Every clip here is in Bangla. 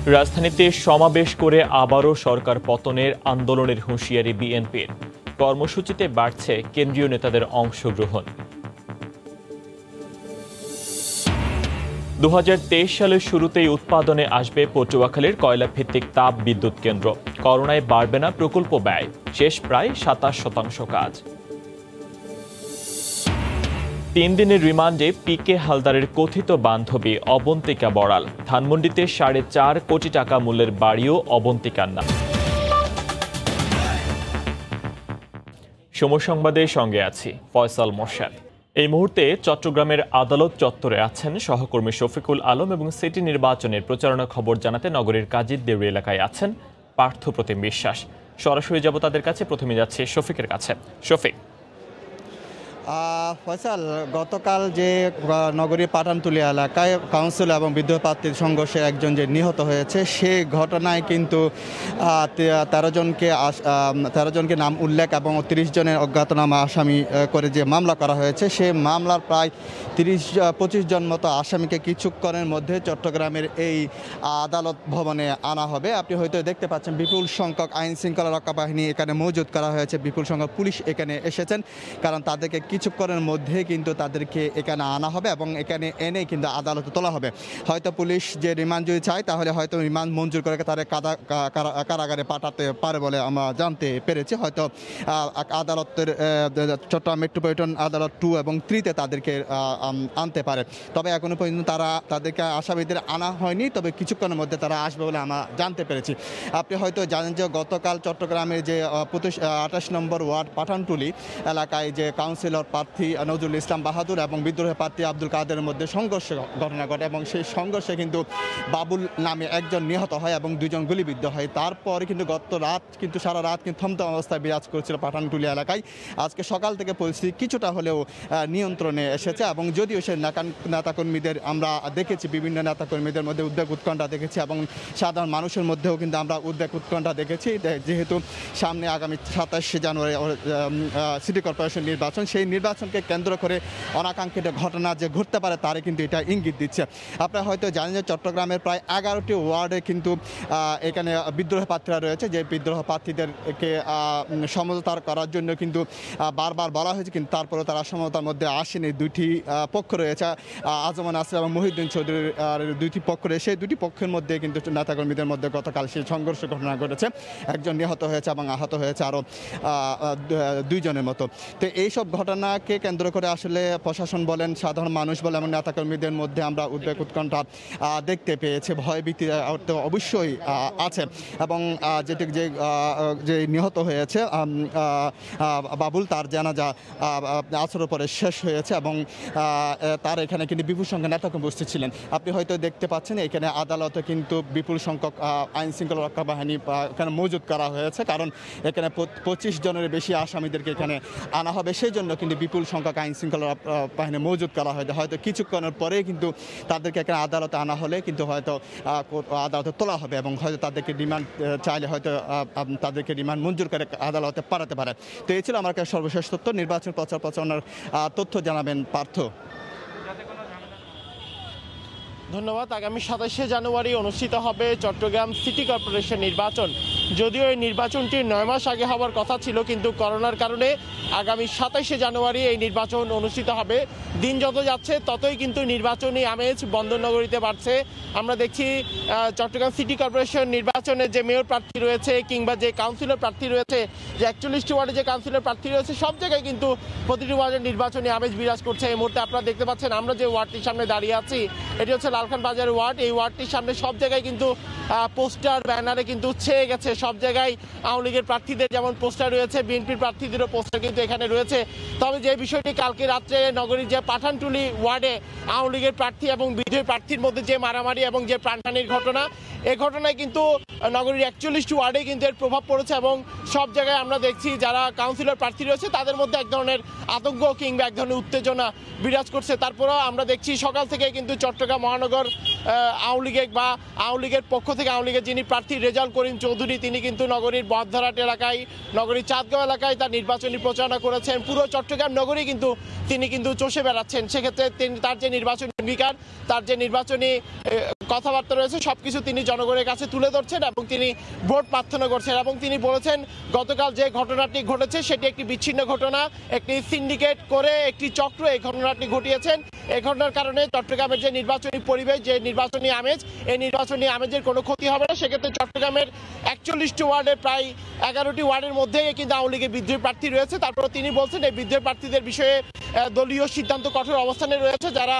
রাজধানীতে সমাবেশ করে আবারও সরকার পতনের আন্দোলনের হুঁশিয়ারি বিএনপির। কর্মসূচিতে বাড়ছে কেন্দ্রীয় নেতাদের অংশগ্রহণ। 2023 সালের শুরুতেই উৎপাদনে আসবে পটুয়াখালীর কয়লাভিত্তিক তাপ বিদ্যুৎ কেন্দ্র। করোনায় বাড়বে না প্রকল্প ব্যয়, শেষ প্রায় 27% কাজ। 3 দিনের রিমান্ডে পিকে হালদারের কথিত বান্ধবী অবন্তিকা বড়াল। ধানমন্ডিতে 4.5 কোটি টাকা মূল্যের বাড়িও অবন্তিকার নাম। সময় সংবাদের সঙ্গে আছি ফয়সাল মোর্শেদ। এই মুহূর্তে চট্টগ্রামের আদালত চত্বরে আছেন সহকর্মী শফিকুল আলম এবং সিটি নির্বাচনের প্রচারণা খবর জানাতে নগরীর কাজীর দেউরি এলাকায় আছেন পার্থপ্রতিম বিশ্বাস। সরাসরি যাব তাদের কাছে। প্রথমে যাচ্ছে শফিকের কাছে। শফিক, ফয়সাল, গতকাল যে নগরীর পাঠানটুলি এলাকায় কাউন্সিল এবং বিদ্রোহ প্রার্থীর সংঘর্ষে একজন যে নিহত হয়েছে, সে ঘটনায় কিন্তু 13 জনকে নাম উল্লেখ এবং 30 জনের অজ্ঞাতনামা আসামি করে যে মামলা করা হয়েছে, সে মামলার প্রায় 25 জন মতো আসামিকে কিছুক্ষণের মধ্যে চট্টগ্রামের এই আদালত ভবনে আনা হবে। আপনি হয়তো দেখতে পাচ্ছেন বিপুল সংখ্যক আইন শৃঙ্খলা রক্ষা বাহিনী এখানে মজুত করা হয়েছে, বিপুল সংখ্যক পুলিশ এখানে এসেছেন, কারণ তাদেরকে কিছুক্ষণের মধ্যে কিন্তু তাদেরকে এখানে আনা হবে এবং এখানে এনে কিন্তু আদালতে তোলা হবে। হয়তো পুলিশ যে রিমান্ড যদি চায় তাহলে হয়তো রিমান্ড মঞ্জুর করে তারা কারাগারে পাঠাতে পারে বলে আমরা জানতে পেরেছি। হয়তো আদালতের চট্টগ্রাম মেট্রোপলিটন আদালত 2 এবং 3-তে তাদেরকে আনতে পারে। তবে এখনো পর্যন্ত তাদেরকে আসামিদের আনা হয়নি, তবে কিছুক্ষণের মধ্যে তারা আসবে বলে আমরা জানতে পেরেছি। আপনি হয়তো জানেন যে গতকাল চট্টগ্রামের যে 28 নম্বর ওয়ার্ড পাঠানটুলি এলাকায় যে কাউন্সিলর প্রার্থী নজরুল ইসলাম বাহাদুর এবং বিদ্রোহী প্রার্থী আব্দুল কাদেরের মধ্যে সংঘর্ষের ঘটনা ঘটে এবং সেই সংঘর্ষে কিন্তু বাবুল নামে একজন নিহত হয় এবং 2 জন গুলিবিদ্ধ হয়। তারপরে কিন্তু গত রাত কিন্তু সারা রাত কিন্তু থমথম অবস্থায় বিরাজ করছিল পাঠানটুলি এলাকায়। আজকে সকাল থেকে পরিস্থিতি কিছুটা হলেও নিয়ন্ত্রণে এসেছে এবং যদিও সে নেতাকর্মীদের আমরা দেখেছি, বিভিন্ন নেতাকর্মীদের মধ্যে উদ্বেগ উৎকণ্ঠা দেখেছি এবং সাধারণ মানুষের মধ্যেও কিন্তু আমরা উদ্বেগ উৎকণ্ঠা দেখেছি, যেহেতু সামনে আগামী 27 জানুয়ারি সিটি কর্পোরেশন নির্বাচন। সেই নির্বাচনকে কেন্দ্র করে অনাকাঙ্ক্ষিত ঘটনা যে ঘটতে পারে তারই কিন্তু এটা ইঙ্গিত দিচ্ছে। আপনারা হয়তো জানেন যে চট্টগ্রামের প্রায় 11টি ওয়ার্ডে কিন্তু এখানে বিদ্রোহ প্রার্থীরা রয়েছে, যে বিদ্রোহ প্রার্থীদেরকে সমঝোতা করার জন্য কিন্তু বারবার বলা হয়েছে, কিন্তু তারপরেও তারা সমঝোতার মধ্যে আসেনি। 2টি পক্ষ রয়েছে, আজমান আসর এবং মহিউদ্দিন চৌধুরীর 2টি পক্ষ রয়েছে। সেই 2টি পক্ষের মধ্যে কিন্তু নেতাকর্মীদের মধ্যে গতকাল সেই সংঘর্ষ ঘটনা ঘটেছে, একজন নিহত হয়েছে এবং আহত হয়েছে আরও 2 জনের মতো। তো এইসব ঘটনাকে কেন্দ্র করে আসলে প্রশাসন বলেন, সাধারণ মানুষ বলেন এবং নেতাকর্মীদের মধ্যে আমরা উদ্বেগ উৎকণ্ঠা দেখতে পেয়েছি, ভয়ভীতি অবশ্যই আছে। এবং যে নিহত হয়েছে বাবুল, তার জানাজা আসরের পরে শেষ হয়েছে এবং তার এখানে কিন্তু বিপুল সংখ্যক নেতাকর্মী উপস্থিত ছিলেন। আপনি হয়তো দেখতে পাচ্ছেন এখানে আদালতে কিন্তু বিপুল সংখ্যক আইন শৃঙ্খলা রক্ষা বাহিনী এখানে মজুত করা হয়েছে, কারণ এখানে 25 জনের বেশি আসামিদেরকে এখানে আনা হবে, সেই জন্য কিন্তু বিপুল সংখ্যক আইন শৃঙ্খলা বাহিনী মজুত করা হয়। হয়তো কিছুক্ষণের পরে কিন্তু তাদেরকে এখানে আদালতে আনা হলে কিন্তু হয়তো আদালতে তোলা হবে এবং হয়তো তাদেরকে রিমান্ড চাইলে হয়তো তাদেরকে রিমান্ড মঞ্জুর করে আদালতে পাঠাতে পারে। তো এই ছিল আমার কাছে সর্বশেষ তথ্য। নির্বাচন প্রচারণার তথ্য জানাবেন পার্থ। ধন্যবাদ। আগামী 27 জানুয়ারি অনুষ্ঠিত হবে চট্টগ্রাম সিটি কর্পোরেশন নির্বাচন। যদিও এই নির্বাচনটি 9 মাস আগে হওয়ার কথা ছিল, কিন্তু করোনার কারণে আগামী 27 জানুয়ারি এই নির্বাচন অনুষ্ঠিত হবে। দিন যত যাচ্ছে ততই কিন্তু নির্বাচনী আমেজ বন্দরনগরীতে বাড়ছে। আমরা দেখছি চট্টগ্রাম সিটি কর্পোরেশন নির্বাচনে যে মেয়র প্রার্থী রয়েছে কিংবা যে কাউন্সিলর প্রার্থী রয়েছে, যে 41টি ওয়ার্ডে যে কাউন্সিলর প্রার্থী রয়েছে, সব জায়গায় কিন্তু প্রতিটি ওয়ার্ডের নির্বাচনী আমেজ বিরাজ করছে। এই মুহূর্তে আপনারা দেখতে পাচ্ছেন আমরা যে ওয়ার্ডটির সামনে দাঁড়িয়ে আছি, এটি হচ্ছে লালখান বাজার ওয়ার্ড। এই ওয়ার্ডটির সামনে সব জায়গায় কিন্তু পোস্টার ব্যানারে কিন্তু ছেয়ে গেছে। সব জায়গায় আওয়ামী লীগের প্রার্থীদের যেমন পোস্টার রয়েছে, বিএনপির প্রার্থীদেরও পোস্টার কিন্তু এখানে রয়েছে। তবে যে বিষয়টি কালকে রাত্রে নগরীর যে পাঠানটুলি ওয়ার্ডে আওয়ামী লীগের প্রার্থী এবং বিজয়ী প্রার্থীর মধ্যে যে মারামারি এবং যে প্রাণহানির ঘটনা, এই ঘটনায় কিন্তু নগরীর 41টি ওয়ার্ডে কিন্তু এর প্রভাব পড়েছে এবং সব জায়গায় আমরা দেখছি যারা কাউন্সিলর প্রার্থী রয়েছে তাদের মধ্যে এক ধরনের আতঙ্ক কিংবা এক ধরনের উত্তেজনা বিরাজ করছে। তারপরেও আমরা দেখছি সকাল থেকে কিন্তু চট্টগ্রাম মহানগর আওয়ামী লীগের বা আওয়ামী লীগের পক্ষ থেকে আওয়ামী লীগের যিনি প্রার্থী রেজাউল করিম চৌধুরী, তিনি কিন্তু নগরীর বহদ্দারহাট এলাকায়, নগরীর চাঁদগাঁও এলাকায় তার নির্বাচনী প্রচারণা করেছেন। পুরো চট্টগ্রাম নগরী তিনি কিন্তু চষে বেড়াচ্ছেন। সেক্ষেত্রে তার যে নির্বাচনী অঙ্গীকার, তার যে নির্বাচনী কথাবার্তা রয়েছে, সবকিছু তিনি জনগণের কাছে তুলে ধরছেন এবং তিনি ভোট প্রার্থনা করছেন। এবং তিনি বলেছেন গতকাল যে ঘটনাটি ঘটেছে সেটি একটি বিচ্ছিন্ন ঘটনা, একটি সিন্ডিকেট করে একটি চক্র এই ঘটনাটি ঘটিয়েছেন। এই ঘটনার কারণে চট্টগ্রামের যে নির্বাচনী পরিবেশ, যে নির্বাচনী আমেজ, এই নির্বাচনী আমেজের কোনো ক্ষতি হবে না। সেক্ষেত্রে চট্টগ্রামের 41টি ওয়ার্ডে প্রায় 11টি ওয়ার্ডের মধ্যেই কিন্তু আওয়ামী লীগের বিদ্রোহী প্রার্থী রয়েছে। তারপরে তিনি বলছেন এই বিদ্রোহী প্রার্থীদের বিষয়ে দলীয় সিদ্ধান্ত কঠোর অবস্থানে রয়েছে, যারা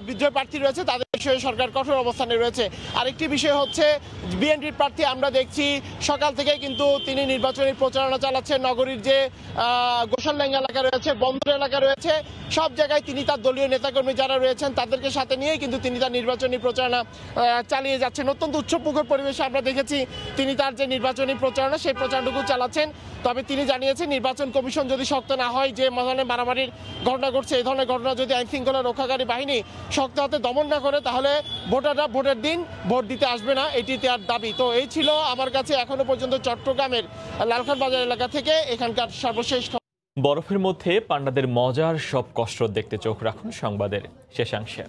বিদ্রোহী প্রার্থী রয়েছে তাদের বিষয়ে সরকার কঠোর অবস্থানে রয়েছে। আরেকটি বিষয় হচ্ছে বিএনপির প্রার্থী আমরা দেখছি সকাল থেকে কিন্তু তিনি নির্বাচনী প্রচারণা চালাচ্ছেন। নগরীর যে গোসালডাঙ্গা এলাকা রয়েছে, বন্দর এলাকা রয়েছে, সব জায়গায় তিনি তার দলীয় নেতাকর্মী যারা রয়েছেন তাদেরকে সাথে নিয়েই কিন্তু তিনি তার নির্বাচনী প্রচারণা চালিয়ে যাচ্ছেন। অত্যন্ত উৎসবমুখর পরিবেশে আমরা দেখেছি তিনি তার যে নির্বাচনী প্রচারণা সেই প্রচারণাটুকু চালাচ্ছেন। তবে তিনি জানিয়েছেন নির্বাচন কমিশন যদি শক্ত না হয়, যে ধরনের মারামারির ঘটনা ঘটছে, এই ধরনের ঘটনা যদি আইন শৃঙ্খলা রক্ষাকারী বাহিনী শক্ত হাতে দমন না করে, তাহলে ভোটাররা ভোটের দিন ভোট দিতে আসবে না, এটি তার দাবি। তো এই ছিল আমার কাছে এখনো পর্যন্ত চট্টগ্রামের লালখান বাজার এলাকা থেকে এখানকার সর্বশেষ। বরফের মধ্যে পান্ডাদের মজার সব কসরত দেখতে চোখ রাখুন সংবাদের শেষাংশে।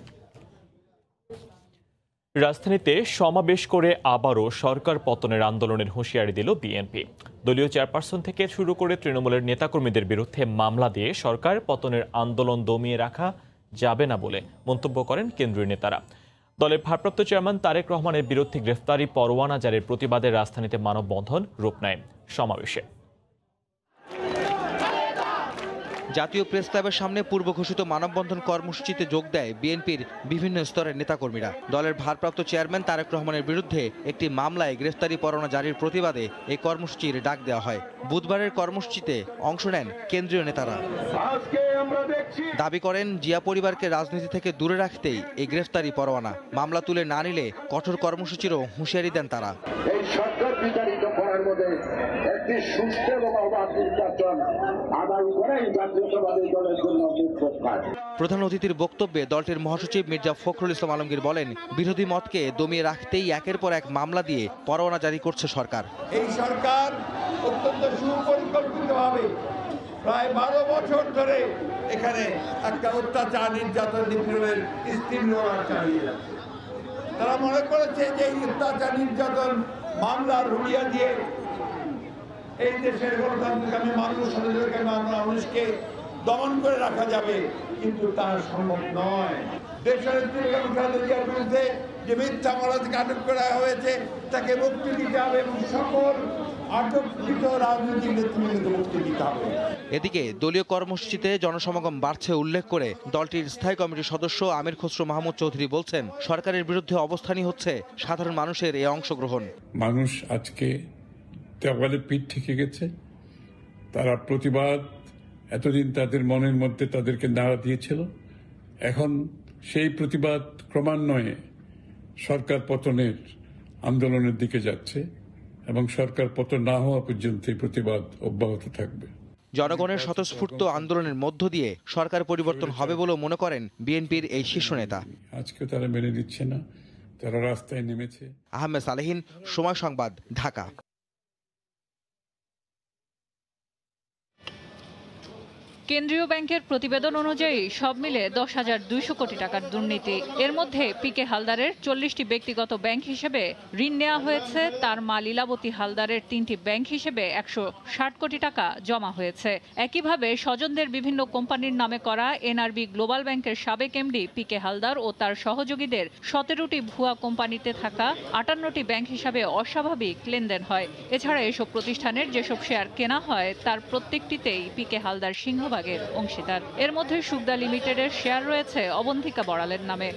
রাজধানীতে সমাবেশ করে আবারও সরকার পতনের আন্দোলনের হুঁশিয়ারি দিল বিএনপি। দলীয় চেয়ারপারসন থেকে শুরু করে তৃণমূলের নেতাকর্মীদের বিরুদ্ধে মামলা দিয়ে সরকার পতনের আন্দোলন দমিয়ে রাখা যাবে না বলে মন্তব্য করেন কেন্দ্রীয় নেতারা। দলের ভারপ্রাপ্ত চেয়ারম্যান তারেক রহমানের বিরুদ্ধে গ্রেফতারি পরোয়ানা জারির প্রতিবাদে রাজধানীতে মানববন্ধন রূপ নেয় সমাবেশে। জাতীয় প্রেস ক্লাবের সামনে পূর্ব ঘোষিত মানববন্ধন কর্মসূচিতে যোগ দেয় বিএনপির বিভিন্ন স্তরের নেতাকর্মীরা। দলের ভারপ্রাপ্ত চেয়ারম্যান তারেক রহমানের বিরুদ্ধে একটি মামলায় গ্রেফতারি পরোয়ানা জারির প্রতিবাদে এই কর্মসূচির ডাক দেওয়া হয়। বুধবারের কর্মসূচিতে অংশ নেন কেন্দ্রীয় নেতারা। দাবি করেন জিয়া পরিবারকে রাজনীতি থেকে দূরে রাখতেই এই গ্রেফতারি পরোয়ানা। মামলা তুলে না নিলে কঠোর কর্মসূচিরও হুঁশিয়ারি দেন তারা। এই সরকার বিচারিত করার মধ্যে একটি সুস্থ এবং অবাধ নির্বাচন আদায় করেই জাতীয়তাবাদী দলের জন্য মুখ্য কাজ। প্রধান অতিথির বক্তব্যে দলটির মহাসচিব মির্জা ফখরুল ইসলাম আলমগীর বলেন, বিরোধী মতকে দমিয়ে রাখতেই একের পর এক মামলা দিয়ে পরোয়ানা জারি করছে সরকার। এই সরকার অত্যন্ত সুপরিকল্পিতভাবে প্রায় 12 বছর ধরে এখানে একটা অত্যাচার, নির্যাতন, নিপীড়নের স্টিমরোলার চালিয়ে যাচ্ছে। তারা মনে করেছে যে এই অত্যাচার, নির্যাতন, মামলা রুলিয়া দিয়ে এই দেশের গণতান্ত্রিক মানুষকে দমন করে রাখা যাবে, কিন্তু তা সম্ভব নয়। দেশের বিরুদ্ধে যে মিথ্যা মামলা থেকে আটক করা হয়েছে তাকে মুক্তি দিতে হবে এবং সকল আটককৃত রাজনৈতিক নেতৃবৃন্দকে মুক্তি দিতে হবে। এদিকে দলীয় কর্মসূচিতে জনসমাগম বাড়ছে উল্লেখ করে দলটির স্থায়ী কমিটির সদস্য আমির খসরু মাহমুদ চৌধুরী বলছেন, সরকারের বিরুদ্ধে অবস্থানই হচ্ছে সাধারণ মানুষের এই অংশগ্রহণ। মানুষ আজকে দেওয়ালে পিঠ থেকে গেছে। তারা প্রতিবাদ এতদিন তাদের মনের মধ্যে তাদেরকে নাড়া দিয়েছিল, এখন সেই প্রতিবাদ ক্রমান্বয়ে সরকার পতনের আন্দোলনের দিকে যাচ্ছে এবং সরকার পতন না হওয়া পর্যন্ত এই প্রতিবাদ অব্যাহত থাকবে। জনগণের স্বতঃস্ফূর্ত আন্দোলনের মধ্য দিয়ে সরকার পরিবর্তন হবে বলেও মনে করেন বিএনপির এই শীর্ষ নেতা। আজকে তারা মেনে নিচ্ছে না, তারা রাস্তায় নেমেছে। আহমেদ সালেহীন, সময় সংবাদ, ঢাকা। কেন্দ্রীয় ব্যাংকের প্রতিবেদন অনুযায়ী সব মিলে 10,200 কোটি টাকার দুর্নীতি। এর মধ্যে পিকে হালদারের 40টি ব্যক্তিগত ব্যাংক হিসেবে ঋণ নেওয়া হয়েছে। তার মা লীলাবতী হালদারের 3টি ব্যাংক হিসেবে 160 কোটি টাকা জমা হয়েছে। একইভাবে স্বজনদের বিভিন্ন কোম্পানির নামে করা এনআরবি গ্লোবাল ব্যাংকের সাবেক এমডি পিকে হালদার ও তার সহযোগীদের 17টি ভুয়া কোম্পানিতে থাকা 58টি ব্যাংক হিসাবে অস্বাভাবিক লেনদেন হয়। এছাড়া এসব প্রতিষ্ঠানের যেসব শেয়ার কেনা হয় তার প্রত্যেকটিতেই পিকে হালদার সিংহভাগের অংশীদার। এর মধ্যে সুগদা লিমিটেডের শেয়ার রয়েছে অবন্তিকা বড়ালের নামে।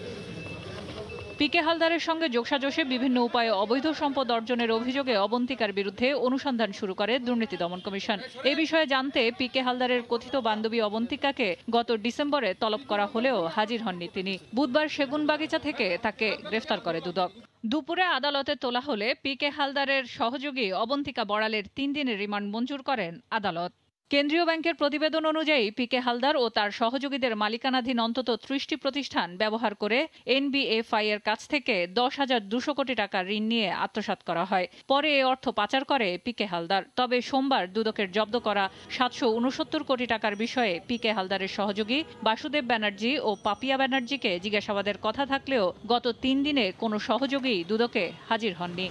পিকে হালদারের সঙ্গে যোগসাজশে বিভিন্ন উপায়ে অবৈধ সম্পদ অর্জনের অভিযোগে অবন্তিকার বিরুদ্ধে অনুসন্ধান শুরু করে দুর্নীতি দমন কমিশন। এ বিষয়ে জানতে পিকে হালদারের কথিত বান্ধবী অবন্তিকাকে গত ডিসেম্বরে তলব করা হলেও হাজির হননি তিনি। বুধবার সেগুনবাগিচা থেকে তাকে গ্রেফতার করে দুদক। দুপুরে আদালতে তোলা হলে পিকে হালদারের সহযোগী অবন্তিকা বড়ালের 3 দিনের রিমান্ড মঞ্জুর করেন আদালত। কেন্দ্রীয় ব্যাংকের প্রতিবেদন অনুযায়ী পিকে হালদার ও তার সহযোগীদের মালিকানাধীন অন্তত ৩০টি প্রতিষ্ঠান ব্যবহার করে এনবিএফআই এর কাছ থেকে ১০,২০০ কোটি টাকার ঋণ নিয়ে আত্মসাৎ করা হয়। পরে এ অর্থ পাচার করে পিকে হালদার। তবে সোমবার দুদকের জব্দ করা ৭৬৯ কোটি টাকার বিষয়ে পিকে হালদারের সহযোগী বাসুদেব ব্যানার্জি ও পাপিয়া ব্যানার্জিকে জিজ্ঞাসাবাদের কথা থাকলেও গত ৩ দিনে কোনো সহযোগী দুদকে হাজির হননি।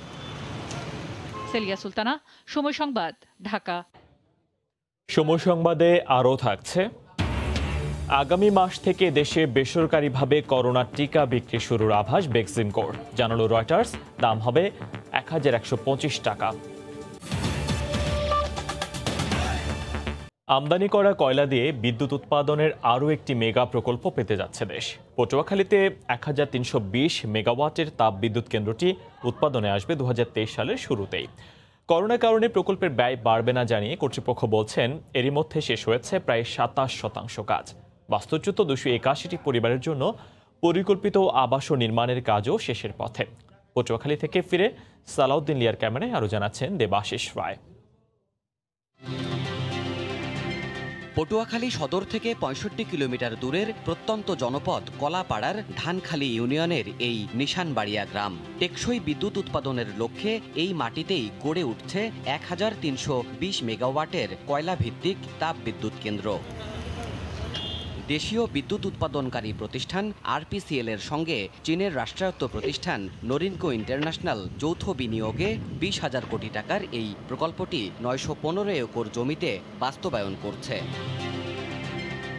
সেলিয়া সুলতানা, সময় সংবাদ, ঢাকা। সময় সংবাদে আরও থাকছে, আগামী মাস থেকে দেশে বেসরকারিভাবে করোনা টিকা বিক্রি শুরুর আভাস বেক্সিমকোর, জানালো রয়টার্স। দাম হবে ১,১২৫ টাকা। আমদানি করা কয়লা দিয়ে বিদ্যুৎ উৎপাদনের আরও একটি মেগা প্রকল্প পেতে যাচ্ছে দেশ। পটুয়াখালীতে ১,৩২০ মেগাওয়াটের তাপ বিদ্যুৎ কেন্দ্রটি উৎপাদনে আসবে ২০২৩ সালের শুরুতেই। করোনার কারণে প্রকল্পের ব্যয় বাড়বে না জানিয়ে কর্তৃপক্ষ বলছেন, এরই মধ্যে শেষ হয়েছে প্রায় ২৭% কাজ। বাস্তুচ্যুত ২৮১টি পরিবারের জন্য পরিকল্পিত আবাস নির্মাণের কাজও শেষের পথে। পটুয়াখালী থেকে ফিরে সালাউদ্দিন লিয়ার ক্যামেরায় আরও জানাচ্ছেন দেবাশিস রায়। পটুয়াখালী সদর থেকে ৬৫ কিলোমিটার দূরের প্রত্যন্ত জনপদ কলাপাড়ার ধানখালী ইউনিয়নের এই নিশানবাড়িয়া গ্রাম টেকসই বিদ্যুৎ উৎপাদনের লক্ষ্যে এই মাটিতেই গড়ে উঠছে ১,৩২০ মেগাওয়াটের কয়লাভিত্তিক তাপ বিদ্যুৎ কেন্দ্র। দেশীয় বিদ্যুৎ উৎপাদনকারী প্রতিষ্ঠান আরপিসিএল এর সঙ্গে চীনের রাষ্ট্রায়ত্ত প্রতিষ্ঠান নরিনকো ইন্টারন্যাশনাল যৌথ বিনিয়োগে ২০,০০০ কোটি টাকার এই প্রকল্পটি ৯১৫ একর জমিতে বাস্তবায়ন করছে।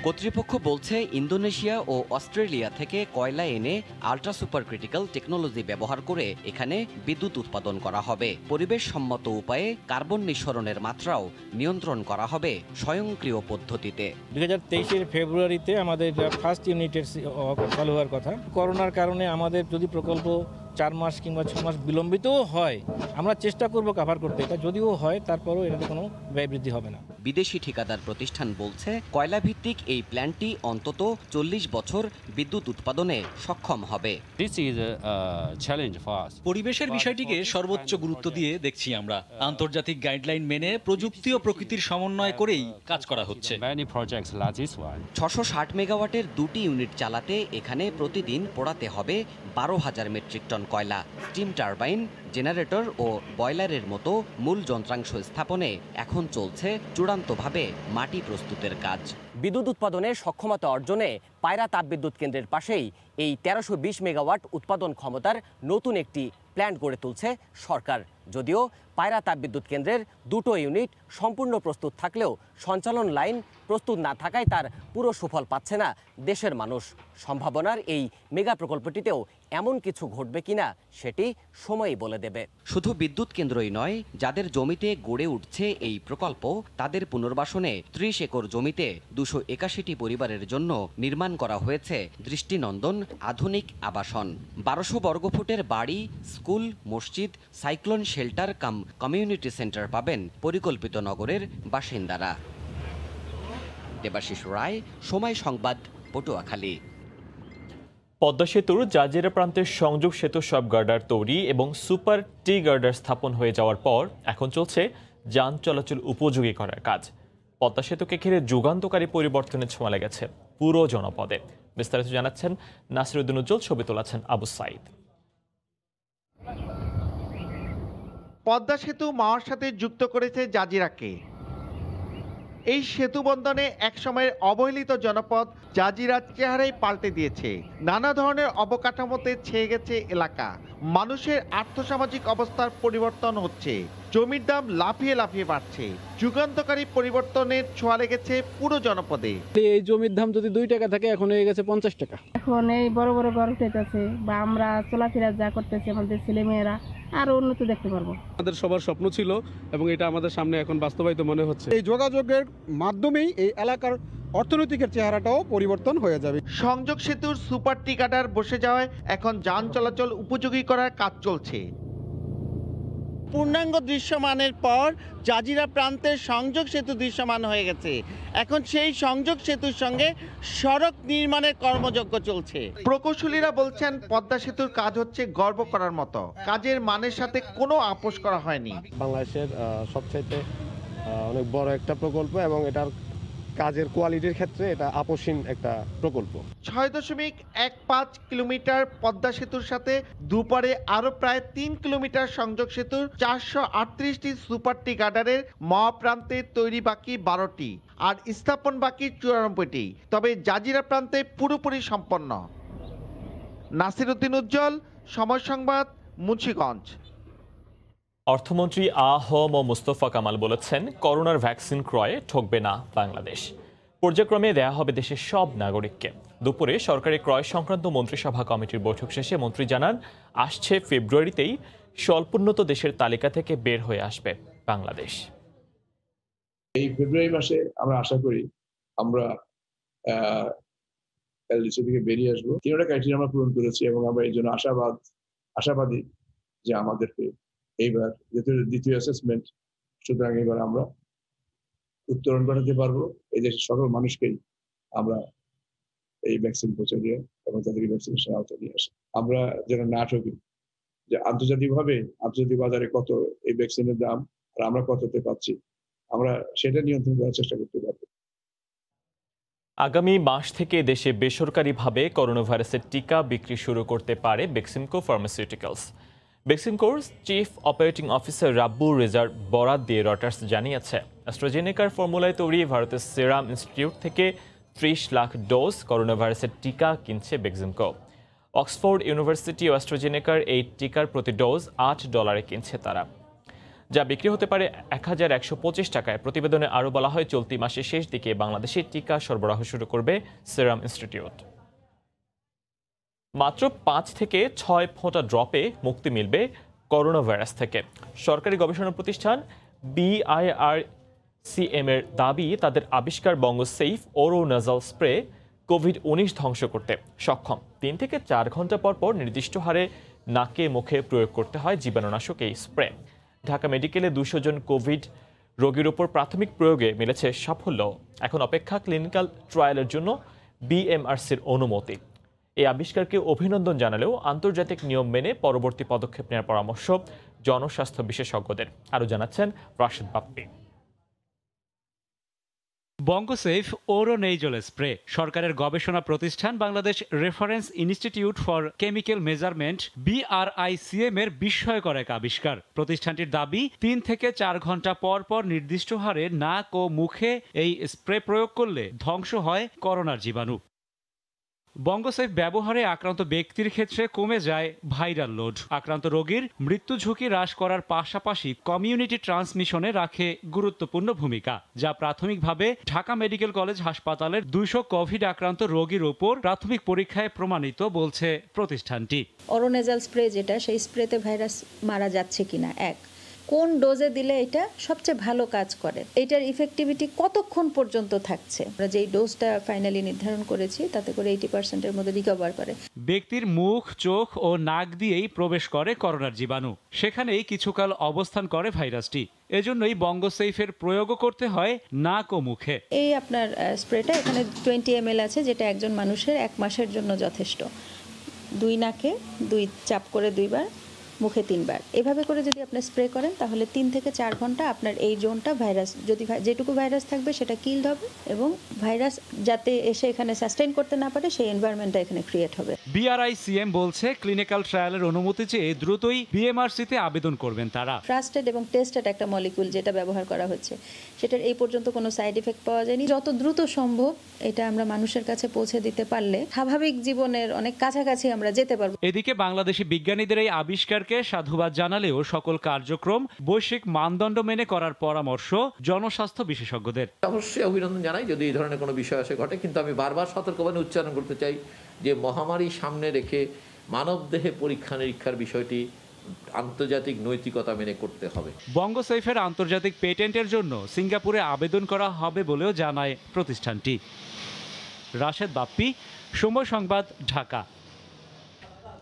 কর্তৃপক্ষ বলছে, ইন্দোনেশিয়া ও অস্ট্রেলিয়া থেকে কয়লা এনে আল্ট্রা সুপার ক্রিটিক্যাল টেকনোলজি ব্যবহার করে এখানে বিদ্যুৎ উৎপাদন করা হবে। পরিবেশ সম্মত উপায়ে কার্বন নিঃসরণের মাত্রাও নিয়ন্ত্রণ করা হবে স্বয়ংক্রিয় পদ্ধতিতে। ২০২৩ ফেব্রুয়ারিতে আমাদের ফার্স্ট ইউনিটের চালু হওয়ার কথা। করোনার কারণে আমাদের যদি প্রকল্প ৪ মাস কিংবা ৬ মাস বিলম্বিতও হয়, আমরা চেষ্টা করব কভার করতে। এটা যদিও হয়, তারপরও এটাতে কোনো ব্যয় বৃদ্ধি হবে না। বিদেশি ঠিকাদার প্রতিষ্ঠান বলছে, কয়লাভিত্তিক এই প্ল্যান্টটি অন্তত ৪০ বছর বিদ্যুৎ উৎপাদনে সক্ষম হবে। পরিবেশের বিষয়টিকে সর্বোচ্চ গুরুত্ব দিয়ে দেখছি আমরা। আন্তর্জাতিক গাইডলাইন মেনে প্রযুক্তি ও প্রকৃতির সমন্বয় করেই কাজ করা হচ্ছে। ৬৬০ মেগাওয়াটের ২টি ইউনিট চালাতে এখানে প্রতিদিন পোড়াতে হবে ১২,০০০ মেট্রিক টন কয়লা। স্টিম টারবাইন, জেনারেটর ও বয়লারের মতো মূল যন্ত্রাংশ স্থাপনে এখন চলছে চূড়ান্তভাবে মাটি প্রস্তুতের কাজ। বিদ্যুৎ উৎপাদনে সক্ষমতা অর্জনে পায়রা তাপবিদ্যুৎ কেন্দ্রের পাশেই এই ১৩২০ মেগাওয়াট উৎপাদন ক্ষমতার নতুন একটি প্ল্যান্ট গড়ে তুলছে সরকার। যদিও পায়রা তাপবিদ্যুৎ কেন্দ্রের ২টো ইউনিট সম্পূর্ণ প্রস্তুত থাকলেও সঞ্চালন লাইন প্রস্তুত না থাকায় তার পুরো সুফল পাচ্ছে না দেশের মানুষ। সম্ভাবনার এই মেগা প্রকল্পটিতেও এমন কিছু ঘটবে কিনা সেটি সময়ই বলে দেবে। শুধু বিদ্যুৎ কেন্দ্রই নয়, যাদের জমিতে গড়ে উঠছে এই প্রকল্প তাদের পুনর্বাসনে ৩০ একর জমিতে ২৮১টি পরিবারের জন্য নির্মাণ করা হয়েছে দৃষ্টিনন্দন আধুনিক আবাসন। ১২০০ বর্গফুটের বাড়ি, স্কুল, মসজিদ, সাইক্লোন শেল্টার কাম কমিউনিটি সেন্টার পাবেন পরিকল্পিত নগরের বাসিন্দারা। দেবাশিস রায়, সময় সংবাদ, পটুয়াখালী। পদ্মা সেতুর জাজিরা প্রান্তের সংযোগ সেতু সব গার্ডার তৈরি এবং সুপার টি গার্ডার স্থাপন হয়ে যাওয়ার পর এখন চলছে যান চলাচল উপযোগী করার কাজ। পদ্মা সেতুকে ঘিরে যুগান্তকারী পরিবর্তনের ছোঁয়া লেগেছে পুরো জনপদে। বিস্তারিত জানাচ্ছেন নাসিরউদ্দিন উজ্জ্বল, ছবি তোলাচ্ছেন আবু সাইদ। পদ্মা সেতু মাওয়ার সাথে যুক্ত করেছে জাজিরাকে। এই সেতু বন্ধনে একসময়ের অবহেলিত জনপদ জাজিরা চেহারাই পাল্টে দিয়েছে। নানা ধরনের অবকাঠামোতে ছেয়ে গেছে এলাকা। মানুষের আর্থসামাজিক অবস্থার পরিবর্তন হচ্ছে, জমির দাম লাফিয়ে লাফিয়ে বাড়ছে। যুগান্তকারী পরিবর্তনের ছোঁয়া লেগেছে পুরো জনপদে। এই জমির দাম যদি 2 টাকা থাকে এখন হয়ে গেছে 50 টাকা। এখন এই বড় বড় ঘর উঠেছে বা আমরা চলাফেরা যা করতেছি, আমাদের ছেলেমেয়েরা আরো উন্নত দেখতে পারবো। আমাদের সবার স্বপ্ন ছিল এবং এটা আমাদের সামনে এখন বাস্তবায়িত মনে হচ্ছে। এই যোগাযোগের মাধ্যমেই এই এলাকার অর্থনৈতিক চেহারাটাও পরিবর্তন হয়ে যাবে। সংযোগ সেতুর সুপার টি গার্ডার বসে যাওয়ায় এখন যান চলাচল উপযোগী করার কাজ চলছে। পূর্ণাঙ্গ দৃশ্যমানের পর জাজিরা প্রান্তের সংযোগ সেতু দৃশ্যমান হয়ে গেছে। এখন সেই সংযোগ সেতুর সঙ্গে সড়ক নির্মাণের কর্মযজ্ঞ চলছে। প্রকৌশলীরা বলছেন, পদ্মা সেতুর কাজ হচ্ছে গর্ব করার মতো। কাজের মানের সাথে কোনো আপোষ করা হয়নি। বাংলাদেশের সবচাইতে অনেক বড় একটা প্রকল্প এবং এটার কাজের কোয়ালিটির ক্ষেত্রে এটা আপসীন একটা প্রকল্প। 6.15 কিলোমিটার পদ্মা সেতুর সাথে দুপারে আরো প্রায় 3 কিলোমিটার সংযোগ সেতুর 438টি সুপার টি গার্ডারের মহাপ্রান্তে তৈরি বাকি 12টি আর স্থাপন বাকি 94টি, তবে জাজিরা প্রান্তে পুরোপুরি সম্পন্ন। নাসির উদ্দিন উজ্জ্বল, সময় সংবাদ, মুন্সিগঞ্জ। অর্থমন্ত্রী মুস্তফা কামাল বলেছেন, করোনার ভ্যাকসিন ক্রয়ে ঠকবে না বাংলাদেশ। পর্যায়ক্রমে দেয়া হবে দেশের সব নাগরিককে। দুপুরে সরকারি ক্রয় সংক্রান্ত মন্ত্রিসভা কমিটির বৈঠক শেষে মন্ত্রী জানান, আসছে ফেব্রুয়ারিতেই স্বল্পোন্নত দেশের তালিকা থেকে বের হয়ে আসবে বাংলাদেশ। এই ফেব্রুয়ারি মাসে আমরা আশা করি আমরা এলডিসি থেকে বেরিয়ে আসবো। তিনটা ক্রাইটেরিয়া আমরা পূরণ করেছি এবং আমরা এই জন্য আশাবাদী যে আমাদেরকে এইবার যেহেতু দ্বিতীয় অ্যাসেসমেন্ট, সুতরাং এবার আমরা উত্তরণ ঘটাতে পারবো। এই দেশের সকল মানুষকেই আমরা এই ভ্যাকসিন পৌঁছে দিয়ে এবং তাদেরকে ভ্যাকসিনেশন আওতায় নিয়ে আসি। আমরা যেন না ঠকি যে আন্তর্জাতিক বাজারে কত এই ভ্যাকসিনের দাম আর আমরা কততে পাচ্ছি, আমরা সেটা নিয়ন্ত্রণ করার চেষ্টা করতে পারবো। আগামী মাস থেকে দেশে বেসরকারিভাবে করোনা ভাইরাসের টিকা বিক্রি শুরু করতে পারে বেক্সিমকো ফার্মাসিউটিক্যালস। বেক্সিমকোর চিফ অপারেটিং অফিসার রাব্বুর রেজার বরাত দিয়ে রয়টার্স জানিয়েছে, অ্যাস্ট্রাজেনেকার ফর্মুলায় তৈরি ভারতের সেরাম ইনস্টিটিউট থেকে 30 লাখ ডোজ করোনা ভাইরাসের টিকা কিনছে বেক্সিমকো। অক্সফোর্ড ইউনিভার্সিটি ও অ্যাস্ট্রাজেনেকার এই টিকার প্রতি ডোজ $8 কিনছে তারা, যা বিক্রি হতে পারে 1125 টাকায়। প্রতিবেদনে আরও বলা হয়, চলতি মাসের শেষ দিকে বাংলাদেশে টিকা সরবরাহ শুরু করবে সেরাম ইনস্টিটিউট। মাত্র 5 থেকে 6 ফোঁটা ড্রপে মুক্তি মিলবে করোনা ভাইরাস থেকে। সরকারি গবেষণা প্রতিষ্ঠান BIRCM এর দাবি, তাদের আবিষ্কার বঙ্গসেফ ওরো নাজাল স্প্রে কোভিড-19 ধ্বংস করতে সক্ষম। 3 থেকে 4 ঘন্টা পর পর নির্দিষ্ট হারে নাকে মুখে প্রয়োগ করতে হয় জীবাণুনাশক এই স্প্রে। ঢাকা মেডিকেলে 200 জন কোভিড রোগীর উপর প্রাথমিক প্রয়োগে মিলেছে সাফল্য। এখন অপেক্ষা ক্লিনিক্যাল ট্রায়ালের জন্য BMRCর অনুমতি। এই আবিষ্কারকে অভিনন্দন জানালেও আন্তর্জাতিক নিয়ম মেনে পরবর্তী পদক্ষেপ নেওয়ার পরামর্শ জনস্বাস্থ্য বিশেষজ্ঞদের। আরও জানাচ্ছেন রাশেদ বাপ্পি। বঙ্গসেফ ওরোনেইজল স্প্রে সরকারের গবেষণা প্রতিষ্ঠান Bangladesh reference institute for chemical measurement BRICM এর বিস্ময়কর এক আবিষ্কার। প্রতিষ্ঠানটির দাবি, 3 থেকে 4 ঘন্টা পর পর নির্দিষ্ট হারে নাক ও মুখে এই স্প্রে প্রয়োগ করলে ধ্বংস হয় করোনার জীবাণু। বঙ্গসেফ ব্যবহারে আক্রান্ত ব্যক্তির ক্ষেত্রে কমে যায় ভাইরাল লোড। আক্রান্ত রোগীর মৃত্যু ঝুঁকি হ্রাস করার পাশাপাশি কমিউনিটি ট্রান্সমিশনে রাখে গুরুত্বপূর্ণ ভূমিকা, যা প্রাথমিকভাবে ঢাকা মেডিকেল কলেজ হাসপাতালের 200 কোভিড আক্রান্ত রোগীর ওপর প্রাথমিক পরীক্ষায় প্রমাণিত বলছে প্রতিষ্ঠানটি। ওরোনেজাল স্প্রে যেটা, সেই স্প্রেতে ভাইরাস মারা যাচ্ছে কিনা, কোন ডোজে দিলে এটা সবচেয়ে ভালো কাজ করে, এটার ইফেক্টিভিটি কতক্ষণ পর্যন্ত থাকছে। আমরা যেই ডোজটা ফাইনালি নির্ধারণ করেছি তাতে করে 80%-এর মধ্যে রিকভার করে। ব্যক্তির মুখ, চোখ ও নাক দিয়েই প্রবেশ করে করোনার জীবাণু, সেখানেই কিছুকাল অবস্থান করে ভাইরাসটি। এজন্যই বঙ্গসেফের প্রয়োগও করতে হয় নাক ও মুখে। এই আপনার স্প্রেটা এখানে 20 ml আছে, যেটা একজন মানুষের 1 মাসের জন্য যথেষ্ট। 2 নাকে 2 চাপ করে 2 বার, মুখে 3 বার, এভাবে করে যদি আপনি স্প্রে করেন তাহলে 3 থেকে 4 ঘন্টা আপনার এই জোনটা ভাইরাস, যদি যেটুকু ভাইরাস থাকবে সেটা কিলড হবে এবং ভাইরাস যাতে এসে এখানে সাস্টেইন করতে না পারে সেই এনভায়রনমেন্টটা এখানে ক্রিয়েট হবে। BRICM বলছে, ক্লিনিক্যাল ট্রায়ালের অনুমতি চেয়ে দ্রুতই BMRCতে আবেদন করবেন তারা। ট্রাস্টেড এবং টেস্টেড একটা মলিকুল যেটা ব্যবহার করা হচ্ছে, সেটার এই পর্যন্ত কোনো সাইড এফেক্ট পাওয়া যায়নি। যত দ্রুত সম্ভব এটা আমরা মানুষের কাছে পৌঁছে দিতে পারলে স্বাভাবিক জীবনের অনেক কাছাকাছি আমরা যেতে পারবো। এদিকে বাংলাদেশি বিজ্ঞানীদের এই আবিষ্কারকে সাধুবাদ জানালেও সকল কার্যক্রম বৈশ্বিক মানদণ্ড মেনে করার পরামর্শ জনস্বাস্থ্য বিশেষজ্ঞদের। অবশ্যই অভিনন্দন জানাই যদি এই ধরনের কোনো বিষয় আসে ঘটে, কিন্তু আমি বারবার সতর্কবাণী উচ্চারণ করতে চাই যে মহামারী সামনে রেখে মানবদেহে পরীক্ষা নিরীক্ষার বিষয়টি আন্তর্জাতিক নৈতিকতা মেনে করতে হবে। বঙ্গসেফের আন্তর্জাতিক পেটেন্টের জন্য সিঙ্গাপুরে আবেদন করা হবে বলেও জানায় প্রতিষ্ঠানটি। রাশেদ বাপ্পি, সময় সংবাদ, ঢাকা।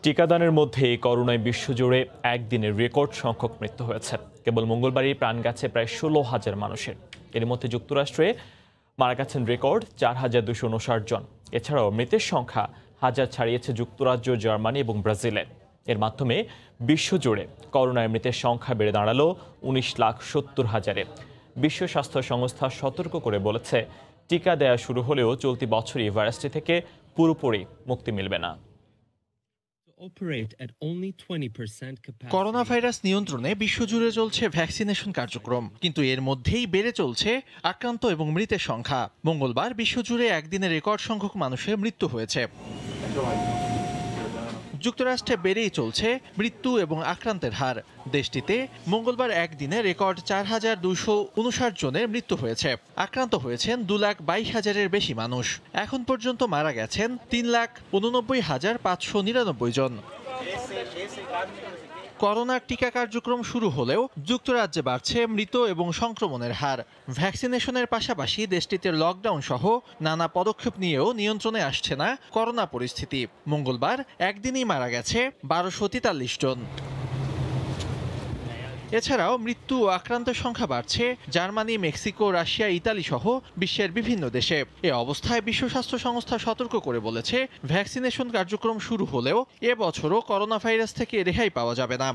টিকাদানের মধ্যে করোনায় বিশ্বজুড়ে একদিনের রেকর্ড সংখ্যক মৃত্যু হয়েছে। কেবল মঙ্গলবারই প্রাণ গেছে প্রায় 16,000 মানুষের। এর মধ্যে যুক্তরাষ্ট্রে মারা গেছেন রেকর্ড 4,259 জন। এছাড়াও মৃতের সংখ্যা হাজার ছাড়িয়েছে যুক্তরাজ্য, জার্মানি এবং ব্রাজিলে। এর মাধ্যমে বিশ্বজুড়ে করোনায় মৃতের সংখ্যা বেড়ে দাঁড়ালো 19,70,000-এ। বিশ্ব স্বাস্থ্য সংস্থা সতর্ক করে বলেছে, টিকা দেয়া শুরু হলেও চলতি বছরই ভাইরাসটি থেকে পুরোপুরি মুক্তি মিলবে না। করোনা ভাইরাস নিয়ন্ত্রণে বিশ্বজুড়ে চলছে ভ্যাকসিনেশন কার্যক্রম, কিন্তু এর মধ্যেই বেড়ে চলছে আক্রান্ত এবং মৃতের সংখ্যা। মঙ্গলবার বিশ্বজুড়ে একদিনে রেকর্ড সংখ্যক মানুষের মৃত্যু হয়েছে। যুক্তরাষ্ট্রে বেড়েই চলছে মৃত্যু এবং আক্রান্তের হার। দেশটিতে মঙ্গলবার একদিনে রেকর্ড 4,259 জনের মৃত্যু হয়েছে। আক্রান্ত হয়েছেন 2,22,000-এর বেশি মানুষ। এখন পর্যন্ত মারা গেছেন 3,89,599 জন। করোনার টিকা কার্যক্রম শুরু হলেও যুক্তরাজ্যে বাড়ছে মৃত এবং সংক্রমণের হার। ভ্যাকসিনেশনের পাশাপাশি দেশটিতে লকডাউন সহ নানা পদক্ষেপ নিয়েও নিয়ন্ত্রণে আসছে না করোনা পরিস্থিতি। মঙ্গলবার একদিনেই মারা গেছে 1,243 জন। এছাড়াও মৃত্যু ও আক্রান্তের সংখ্যা বাড়ছে জার্মানি, মেক্সিকো, রাশিয়া, ইতালি সহ বিশ্বের বিভিন্ন দেশে। এ অবস্থায় বিশ্ব স্বাস্থ্য সংস্থা সতর্ক করে বলেছে, ভ্যাকসিনেশন কার্যক্রম শুরু হলেও এবছরও করোনা ভাইরাস থেকে রেহাই পাওয়া যাবে না।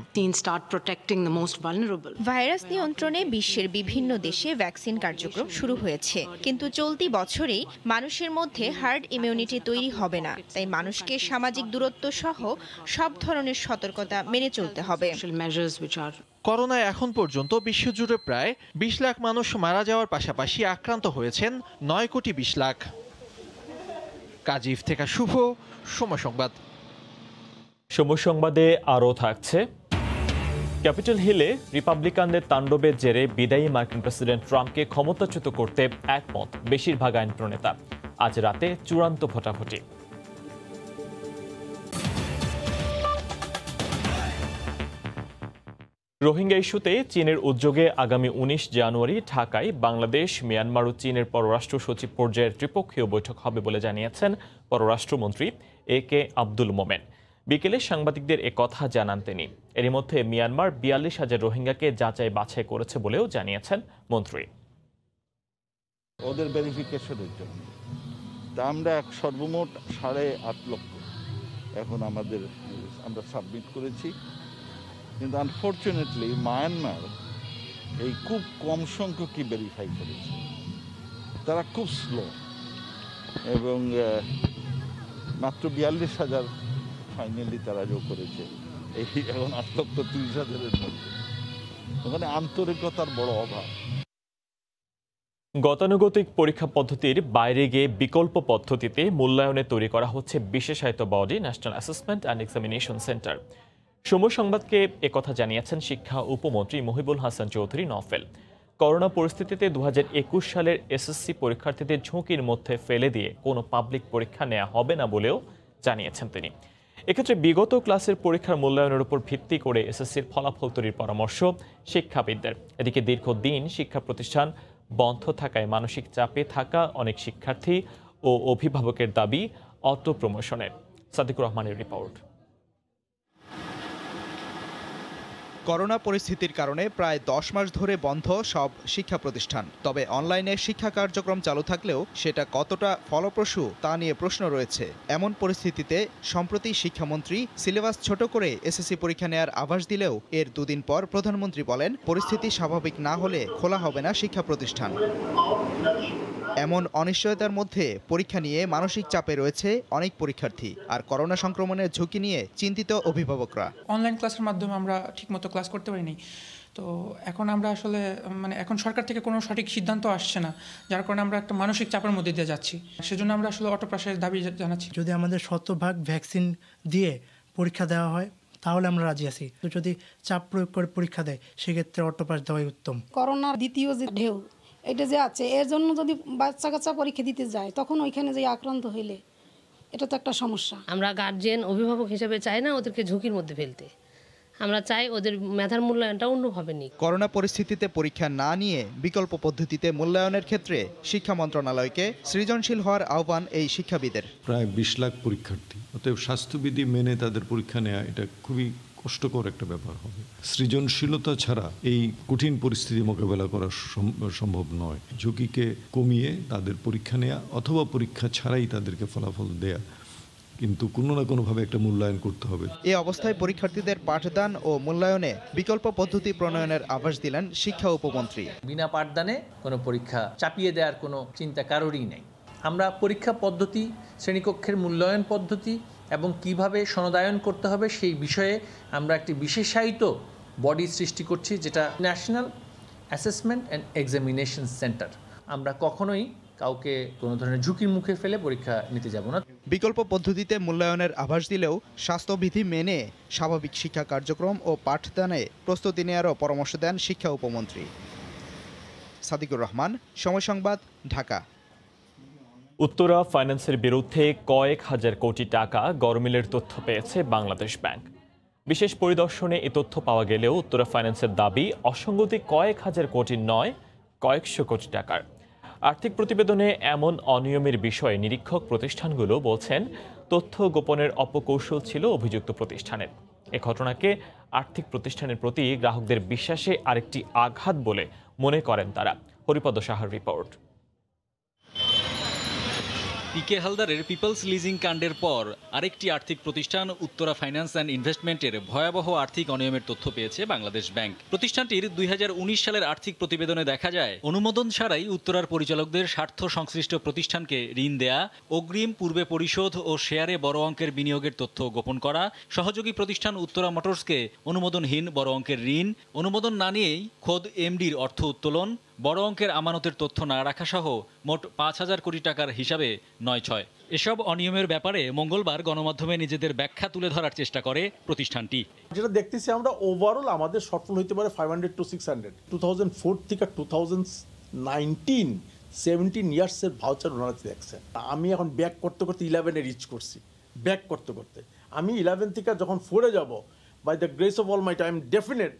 ভাইরাস নিয়ন্ত্রণে বিশ্বের বিভিন্ন দেশে ভ্যাকসিন কার্যক্রম শুরু হয়েছে, কিন্তু চলতি বছরেই মানুষের মধ্যে হার্ড ইমিউনিটি তৈরি হবে না। তাই মানুষকে সামাজিক দূরত্ব সহ সব ধরনের সতর্কতা মেনে চলতে হবে। করোনায় এখন পর্যন্ত বিশ্বজুড়ে প্রায় 20 লাখ মানুষ মারা যাওয়ার পাশাপাশি আক্রান্ত হয়েছেন 9,20 লাখ। কাজিফ থেকে শুভ, সময় সংবাদ। সময় সংবাদে আরও থাকছে, ক্যাপিটল হিলে রিপাবলিকানদের তাণ্ডবের জেরে বিদায়ী মার্কিন প্রেসিডেন্ট ট্রাম্পকে ক্ষমতাচ্যুত করতে একমত বেশিরভাগ আইন প্রণেতা। আজ রাতে চূড়ান্ত ভোটাভুটি। রোহিঙ্গা ইস্যুতে চীনের উদ্যোগে আগামী 19 জানুয়ারি ঢাকায় বাংলাদেশ, মিয়ানমার ও চীনের পররাষ্ট্র সচিব পর্যায়ের ত্রিপক্ষীয় বৈঠক হবে বলে জানিয়েছেন পররাষ্ট্রমন্ত্রী AK আব্দুল মোমেন। বিকেলে সাংবাদিকদের কথা জানান তিনি। এরই মধ্যে মিয়ানমার 42,000 রোহিঙ্গাকে যাচাই বাছাই করেছে বলেও জানিয়েছেন মন্ত্রী। ওদের ভেরিফিকেশনের জন্য তা আমরা সর্বমোট 8.5 লক্ষ এখন আমরা সাবমিট করেছি, কিন্তু আনফর্চুনেটলি মায়ানমার এই খুব কম সংখ্যকই ভেরিফাই করেছে। তারা খুব স্লো এবং মাত্র 42,000 ফাইনালি তারা যোগ করেছে। এই এখন 8,30,000-এর মধ্যে ওখানে আন্তরিকতার বড় অভাব। গতানুগতিক পরীক্ষা পদ্ধতির বাইরে গিয়ে বিকল্প পদ্ধতিতে মূল্যায়নে তৈরি করা হচ্ছে বিশেষায়িত body, national assessment and examination centre. সময় সংবাদকে একথা জানিয়েছেন শিক্ষা উপমন্ত্রী মহিবুল হাসান চৌধুরী নফেল। করোনা পরিস্থিতিতে 2021 সালের এসএসসি পরীক্ষার্থীদের ঝুঁকির মধ্যে ফেলে দিয়ে কোনো পাবলিক পরীক্ষা নেওয়া হবে না বলেও জানিয়েছেন তিনি। এক্ষেত্রে বিগত ক্লাসের পরীক্ষার মূল্যায়নের উপর ভিত্তি করে এসএসসির ফলাফল তৈরির পরামর্শ শিক্ষাবিদদের। এদিকে দীর্ঘদিন শিক্ষা প্রতিষ্ঠান বন্ধ থাকায় মানসিক চাপে থাকা অনেক শিক্ষার্থী ও অভিভাবকের দাবি অটো প্রমোশনের। সাদিকুর রহমানের রিপোর্ট। করোনা পরিস্থিতির কারণে প্রায় 10 মাস ধরে বন্ধ সব শিক্ষা প্রতিষ্ঠান। তবে অনলাইনে শিক্ষা কার্যক্রম চালু থাকলেও সেটা কতটা ফলপ্রসূ তা নিয়ে প্রশ্ন রয়েছে। এমন পরিস্থিতিতে সম্প্রতি শিক্ষামন্ত্রী সিলেবাস ছোট করে এসএসসি পরীক্ষা নেওয়ার আভাস দিলেও এর 2 দিন পর প্রধানমন্ত্রী বলেন, পরিস্থিতি স্বাভাবিক না হলে খোলা হবে না শিক্ষা প্রতিষ্ঠান। এমন অনিশ্চয়তার মধ্যে পরীক্ষা নিয়ে মানসিক চাপে রয়েছে অনেক পরীক্ষার্থী, আর করোনা সংক্রমণের ঝুঁকি নিয়ে চিন্তিত অভিভাবকরা। অনলাইন ক্লাসের মাধ্যমে আমরা ঠিকমতো ক্লাস করতে পারিনি, তো এখন আমরা আসলে এখন সরকার থেকে কোনো সঠিক সিদ্ধান্ত আসছে না, যার কারণে আমরা একটা মানসিক চাপের মধ্যে দিয়ে যাচ্ছি। সেজন্য আমরা আসলে অটো পাসের দাবি জানাচ্ছি। যদি আমাদের 100% ভ্যাকসিন দিয়ে পরীক্ষা দেওয়া হয় তাহলে আমরা রাজি আছি। তো যদি চাপ প্রয়োগ করে পরীক্ষা দেয় সেক্ষেত্রে অটো পাস দেওয়াই উত্তম। করোনার দ্বিতীয় যে ঢেউ এটা যে আছে, এর জন্য যদি বাচ্চা কাচ্চা পরীক্ষা দিতে যায় তখন ওইখানে যে আক্রান্ত হইলে এটা তো একটা সমস্যা। আমরা গার্জিয়ান অভিভাবক হিসেবে চাই না ওদেরকে ঝুঁকির মধ্যে ফেলতে, আমরা চাই ওদের মেধার মূল্যায়নটা অন্যভাবে নিক। করোনা পরিস্থিতিতে পরীক্ষা না নিয়ে বিকল্প পদ্ধতিতে মূল্যায়নের ক্ষেত্রে শিক্ষা মন্ত্রণালয়কে সৃজনশীল হওয়ার আহ্বান এই শিক্ষাবিদের। প্রায় 20 লাখ পরীক্ষার্থী, অতএব স্বাস্থ্যবিধি মেনে তাদের পরীক্ষা নেওয়া এটা খুবই কষ্টকর একটা ব্যাপার হবে। সৃজনশীলতা ছাড়া এই কঠিন পরিস্থিতি মোকাবেলা করা সম্ভব নয়। ঝুঁকিকে কমিয়ে তাদের পরীক্ষা নেওয়া অথবা পরীক্ষা ছাড়াই তাদেরকে ফলাফল দেয়া, কিন্তু কোনো না কোনোভাবে একটা মূল্যায়ন করতে হবে। এই অবস্থায় পরীক্ষার্থীদের পাঠদান ও মূল্যায়নে বিকল্প পদ্ধতি প্রণয়নের আভাস দিলেন শিক্ষা উপমন্ত্রী। বিনা পাঠদানে কোনো পরীক্ষা চাপিয়ে দেওয়ার কোনো চিন্তা কারোরই নেই। আমরা পরীক্ষা পদ্ধতি, শ্রেণীকক্ষের মূল্যায়ন পদ্ধতি এবং কিভাবে সনদায়ন করতে হবে সেই বিষয়ে আমরা একটি বিশেষায়িত বডি সৃষ্টি করছি, যেটা national assessment and examination centre. আমরা কখনোই কাউকে কোনো ধরনের ঝুঁকির মুখে ফেলে পরীক্ষা নিতে যাব না। বিকল্প পদ্ধতিতে মূল্যায়নের আভাস দিলেও স্বাস্থ্যবিধি মেনে স্বাভাবিক শিক্ষা কার্যক্রম ও পাঠদানে প্রস্তুতি নেওয়ারও পরামর্শ দেন শিক্ষা উপমন্ত্রী। সাদিকুর রহমান, সময় সংবাদ, ঢাকা। উত্তরা ফাইন্যান্সের বিরুদ্ধে কয়েক হাজার কোটি টাকা গরমিলের তথ্য পেয়েছে বাংলাদেশ ব্যাংক। বিশেষ পরিদর্শনে এ তথ্য পাওয়া গেলেও উত্তরা ফাইন্যান্সের দাবি অসঙ্গতি কয়েক হাজার কোটি নয়, কয়েকশো কোটি টাকার। আর্থিক প্রতিবেদনে এমন অনিয়মের বিষয়ে নিরীক্ষক প্রতিষ্ঠানগুলো বলছেন তথ্য গোপনের অপকৌশল ছিল অভিযুক্ত প্রতিষ্ঠানের। এ ঘটনাকে আর্থিক প্রতিষ্ঠানের প্রতি গ্রাহকদের বিশ্বাসে আরেকটি আঘাত বলে মনে করেন তারা। হরিপদ সাহার রিপোর্ট। পিকে হালদারের পিপলস লিজিং কাণ্ডের পর আরেকটি আর্থিক প্রতিষ্ঠান উত্তরা ফাইন্যান্স অ্যান্ড ইনভেস্টমেন্টের ভয়াবহ আর্থিক অনিয়মের তথ্য পেয়েছে বাংলাদেশ ব্যাংক। প্রতিষ্ঠানটির 2019 সালের আর্থিক প্রতিবেদনে দেখা যায় অনুমোদন ছাড়াই উত্তরার পরিচালকদের স্বার্থ সংশ্লিষ্ট প্রতিষ্ঠানকে ঋণ দেয়া, অগ্রিম পূর্বে পরিশোধ ও শেয়ারে বড় অঙ্কের বিনিয়োগের তথ্য গোপন করা, সহযোগী প্রতিষ্ঠান উত্তরা মোটরসকে অনুমোদনহীন বড় অঙ্কের ঋণ, অনুমোদন না নিয়েই খোদ এমডির অর্থ উত্তোলন, বড় অঙ্কের আমানতের তথ্য না রাখা সহ মোট 5,000 কোটি টাকার হিসাবে 9/6। এসব অনিয়মের ব্যাপারে মঙ্গলবার গণমাধ্যমে নিজেদের ব্যাখ্যা তুলে ধরার চেষ্টা করে প্রতিষ্ঠানটি। যেটা দেখতেছি আমরা ওভারঅল আমাদের শর্টফল হইতে পারে 500 to 600। 2004 থেকে 2019 17 ইয়ার্সের ভাউচার ওনারা দেখছেন। আমি এখন ব্যাক করতে করতে 11-এ রিচ করছি। ব্যাক করতে করতে আমি 11 থেকে যখন 4-এ যাব, by the grace of all my time definite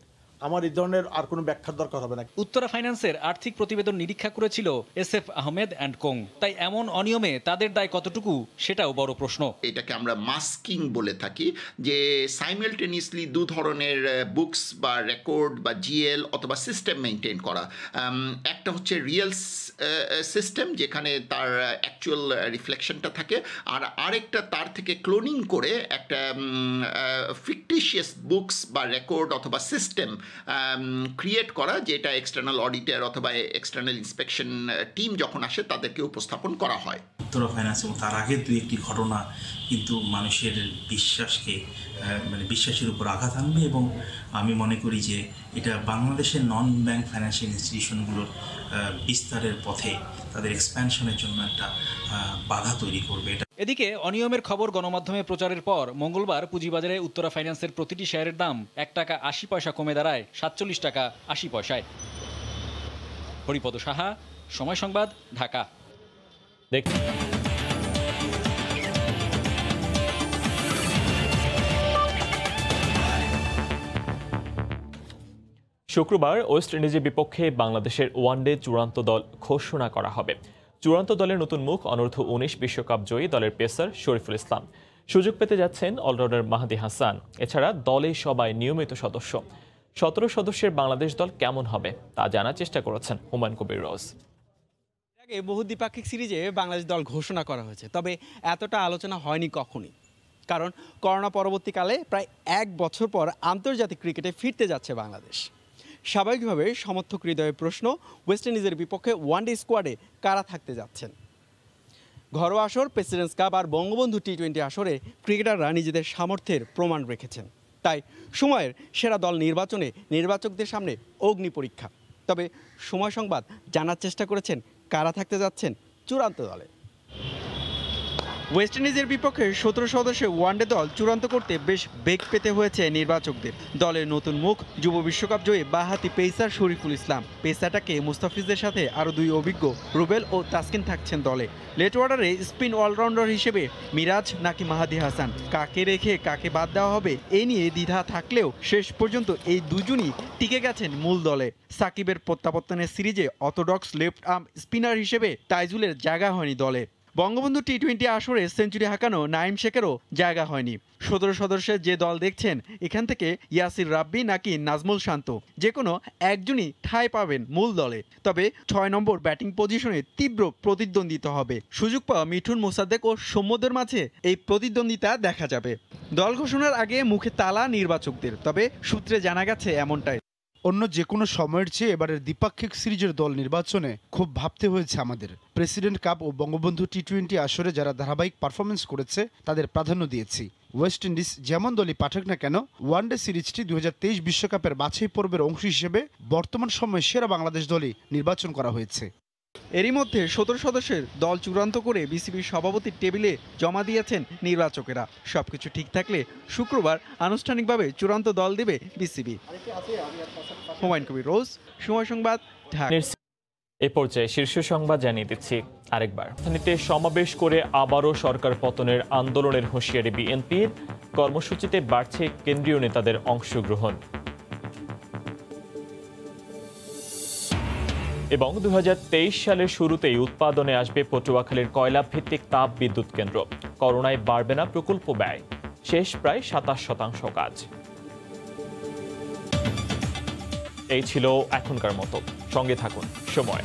আমার এই ধরনের আর কোনো ব্যাখ্যার দরকার হবে না। উত্তরা ফাইন্যান্সের আর্থিক প্রতিবেদন নিরীক্ষা করেছিল SF আহমেদ অ্যান্ড কোং। তাই এমন অনিয়মে তাদের দায় কতটুকু সেটাও বড় প্রশ্ন। এটাকে আমরা মাস্কিং বলে থাকি, যে সাইমেলটেনিয়াসলি দু ধরনের বুকস বা রেকর্ড বা জিএল অথবা সিস্টেম মেনটেন করা। একটা হচ্ছে রিয়েল সিস্টেম যেখানে তার অ্যাকচুয়াল রিফ্লেকশনটা থাকে, আর আরেকটা তার থেকে ক্লোনিং করে একটা ফিকটিশিয়াস বুকস বা রেকর্ড অথবা সিস্টেম ক্রিয়েট করা, যেটা এক্সটার্নাল অডিটর অথবা এক্সটার্নাল ইন্সপেকশন টিম যখন আসে তাদেরকে উপস্থাপন করা হয়। উত্তরা ফাইন্যান্স এবং তার আগে দুই একটি ঘটনা কিন্তু মানুষের বিশ্বাসকে বিশ্বাসের উপর আঘাত আনবে, এবং আমি মনে করি যে এটা বাংলাদেশের নন ব্যাংক ফাইন্যান্সিয়াল ইনস্টিটিউশনগুলোর বিস্তারের পথে তাদের এক্সপ্যানশনের জন্য একটা বাধা তৈরি করবে। এদিকে অনিয়মের খবর গণমাধ্যমে প্রচারের পর মঙ্গলবার পুঁজিবাজারে উত্তরা ফাইন্যান্সের প্রতিটি শেয়ারের দাম 1 টাকা 80 পয়সা কমে দাঁড়ায় 47 টাকা 80 পয়সায়। হরিপদ সাহা, সময় সংবাদ, ঢাকা। শুক্রবার ওয়েস্ট ইন্ডিজের বিপক্ষে বাংলাদেশের ওয়ানডে চূড়ান্ত দল ঘোষণা করা হবে। চূড়ান্ত দলের নতুন মুখ অনূর্ধ্ব 19 বিশ্বকাপ জয়ী দলের পেসার শরীফুল ইসলাম। সুযোগ পেতে যাচ্ছেন অলরাউন্ডার মাহাদি হাসান। এছাড়া দলে সবাই নিয়মিত সদস্য। 17 সদস্যের বাংলাদেশ দল কেমন হবে তা জানার চেষ্টা করেছেন হুমায়ুন কবির রোজ। আগে বহু দ্বিপাক্ষিক সিরিজে বাংলাদেশ দল ঘোষণা করা হয়েছে, তবে এতটা আলোচনা হয়নি কখনই। কারণ করোনা পরবর্তীকালে প্রায় 1 বছর পর আন্তর্জাতিক ক্রিকেটে ফিরতে যাচ্ছে বাংলাদেশ। স্বাভাবিকভাবে সমর্থক হৃদয়ের প্রশ্ন, ওয়েস্ট ইন্ডিজের বিপক্ষে ওয়ানডে স্কোয়াডে কারা থাকতে যাচ্ছেন। ঘরোয়া আসর, প্রেসিডেন্টস কাপ আর বঙ্গবন্ধু টি-20 আসরে ক্রিকেটাররা নিজেদের সামর্থ্যের প্রমাণ রেখেছেন। তাই সময়ের সেরা দল নির্বাচনে নির্বাচকদের সামনে অগ্নি পরীক্ষা। তবে সময় সংবাদ জানার চেষ্টা করেছেন কারা থাকতে যাচ্ছেন চূড়ান্ত দলে। ওয়েস্ট ইন্ডিজের বিপক্ষে 17 সদস্যের ওয়ানডে দল চূড়ান্ত করতে বেশ বেগ পেতে হয়েছে নির্বাচকদের। দলের নতুন মুখ যুব বিশ্বকাপ জয়ী বাঁহাতি পেসার শরীফুল ইসলাম। পেসারটাকে মুস্তাফিজদের সাথে আরও 2 অভিজ্ঞ রুবেল ও তাসকিন থাকছেন দলে। লেট অর্ডারে স্পিন অলরাউন্ডার হিসেবে মিরাজ নাকি মাহাদি হাসান, কাকে রেখে কাকে বাদ দেওয়া হবে এই নিয়ে দ্বিধা থাকলেও শেষ পর্যন্ত এই দুজনই টিকে গেছেন মূল দলে। সাকিবের প্রত্যাবর্তনের সিরিজে অর্থোডক্স লেফট আর্ম স্পিনার হিসেবে তাইজুলের জায়গা হয়নি দলে। বঙ্গবন্ধু টি-20 আসরে সেঞ্চুরি হাঁকানো নাইম শেখেরও জায়গা হয়নি। 17 সদস্যের যে দল দেখছেন, এখান থেকে ইয়াসির রাব্বি নাকি নাজমুল শান্ত যে কোনো একজনই ঠাঁই পাবেন মূল দলে। তবে 6 নম্বর ব্যাটিং পজিশনে তীব্র প্রতিদ্বন্দ্বিতা হবে। সুযোগ পাওয়া মিঠুন, মোসাদ্দেক ও সৌম্যদের মাঝে এই প্রতিদ্বন্দ্বিতা দেখা যাবে। দল ঘোষণার আগে মুখে তালা নির্বাচকদের, তবে সূত্রে জানা গেছে এমনটাই। অন্য যে কোনো সময়ের চেয়ে এবারের দ্বিপাক্ষিক সিরিজের দল নির্বাচনে খুব ভাবতে হয়েছে আমাদের। প্রেসিডেন্ট কাপ ও বঙ্গবন্ধু টি-20 আসরে যারা ধারাবাহিক পারফরমেন্স করেছে তাদের প্রাধান্য দিয়েছি। ওয়েস্ট ইন্ডিজ যেমন দলই পাঠাক না কেন, ওয়ানডে সিরিজটি 2023 বিশ্বকাপের বাছাই পর্বের অংশ হিসেবে বর্তমান সময়ে সেরা বাংলাদেশ দলই নির্বাচন করা হয়েছে। এরই মধ্যে 17 সদস্যের দল চূড়ান্ত করে বিসিবির সভাপতির টেবিলে জমা দিয়েছেন নির্বাচকেরা। সবকিছু ঠিক থাকলে শুক্রবার আনুষ্ঠানিকভাবে চূড়ান্ত দল দেবে বিসিবি। হুমায়ুন কবির রোজ, সময় সংবাদ, ঢাকা। এ পর্যায়ে শীর্ষ সংবাদ জানিয়ে দিচ্ছি আরেকবার। রাজধানীতে সমাবেশ করে আবারও সরকার পতনের আন্দোলনের হুঁশিয়ারি বিএনপির। কর্মসূচিতে বাড়ছে কেন্দ্রীয় নেতাদের অংশগ্রহণ। এবং 2023 সালের শুরুতেই উৎপাদনে আসবে পটুয়াখালীর কয়লা ভিত্তিক তাপ বিদ্যুৎ কেন্দ্র। করোনায় বাড়বে না প্রকল্প ব্যয়, শেষ প্রায় 27% কাজ। এই ছিল এখনকার মতো, সঙ্গে থাকুন সময়।